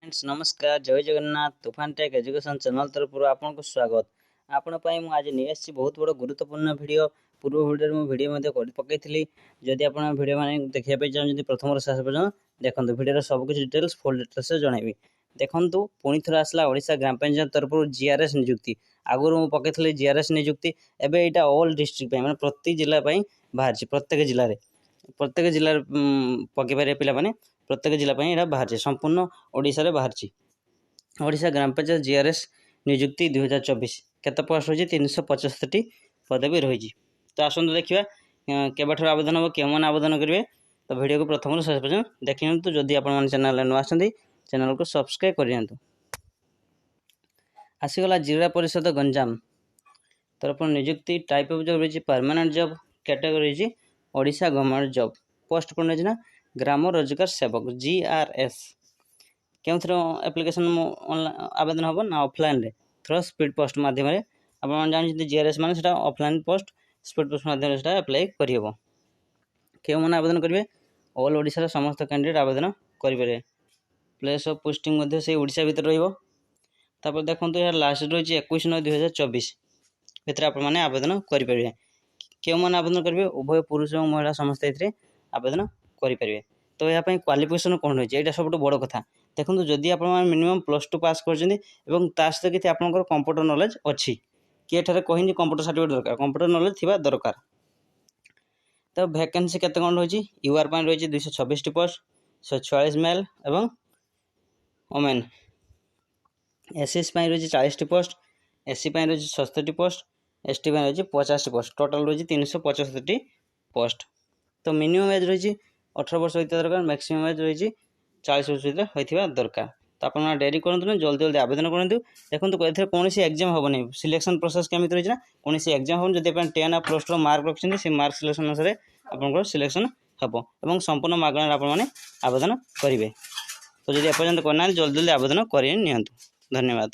नमस्कार जय जगन्नाथ तूफान टेक एजुकेशन चैनल तरफ आपको स्वागत आपण आज नहीं आसी बहुत बड़ गुरुत्वपूर्ण वीडियो पूर्व वीडियो वीडियो पकई जदि आप वीडियो मैंने देखा चाहते प्रथम शेष पर्यटन देखो वीडियो सबकि डिटेल्स फुल डिटेल्स जनइबी देखु पुणी थर आसला ओडिशा ग्राम पंचायत तरफ जीआरएस नियुक्ति आगुरी मुझे पकई जीआरएस नियुक्ति एवं यहाँ ऑल डिस्ट्रिक्ट मैंने प्रति जिला बाहर प्रत्येक जिले पकई पारे पे प्रत्येक जिला यहाँ बाहर संपूर्ण ओडिशा रे बाहर ओडिशा ग्राम पंचायत जीआरएस नियुक्ति 2024 केते पोस्ट रही 375 पदवी रही। तो आसतु देखा केबठ आवेदन हम केमन आवेदन करेंगे। तो वीडियो को प्रथम शेष पर्यटन देखी तो जदि आप चैनल नुआ चैनल को सब्सक्राइब कर आसीगला जिला परिषद गंजाम तरफ नियुक्ति टाइप ऑफ जॉब रही परमानेंट जॉब कैटेगरी रही ओडिशा गवर्नमेंट जॉब पोस्ट कौन रही ग्राम रोजगार सेवक जीआरएस क्यों एप्लिकेशन आवेदन हम ना ऑफलाइन रे थ्रो स्पीड पोस्ट मध्यम आप जानते जीआरएस मान ऑफलाइन पोस्ट स्पीड पोस्ट मध्यम अप्लाई करहब क्यों मैंने आवेदन करेंगे ऑल ओडिशा समस्त कैंडिडेट आवेदन करेंगे प्लेस ऑफ पोस्टिंग से ओडिशा भितर रहा देखो यार लास्ट रही 21/9/2024 भितर आपने आवेदन करेंगे क्यों मैंने आवेदन करेंगे उभय पुरुष और महिला समस्त आवेदन करेंगे। तो यहाँ क्वालिफिकेशन कौन रही है सब बड़ कथा देखो जदि आप मिनिमम +2 पास कर सहित किसी आप कंप्यूटर नॉलेज अच्छी किए कहीं कंप्यूटर सर्टिफिकेट दरकार कंप्यूटर नॉलेज थी दरकार। तो वैकेंसी केते कौन रही यूआर रही 226 पोस्ट 146 मेल एवं वोमेन एसएस रही 40 पोस्ट एससी रही 67 पोस्ट एसटी रही 85 पोस्ट टोटाल रही 375 पोस्ट। तो मिनिमम एज रही 18 वर्ष होता दरकार मैक्सिमम एज रही 40 वर्ष होता दरकार। तो आप डेरी करूँ जल्दी जल्दी आवेदन करूँ देखो कौन एग्जाम हम नहीं सिलेक्शन प्रोसेस केमी रही कौन एग्जाम हम जब 10 +2 मार्क रखते से मार्क सिलेक्शन अनुसार आप सिलेक्शन हम संपूर्ण मागणार आपने आवेदन करेंगे। तो जब एपर्यंत करना जल्दी जल्दी आवेदन कर धन्यवाद।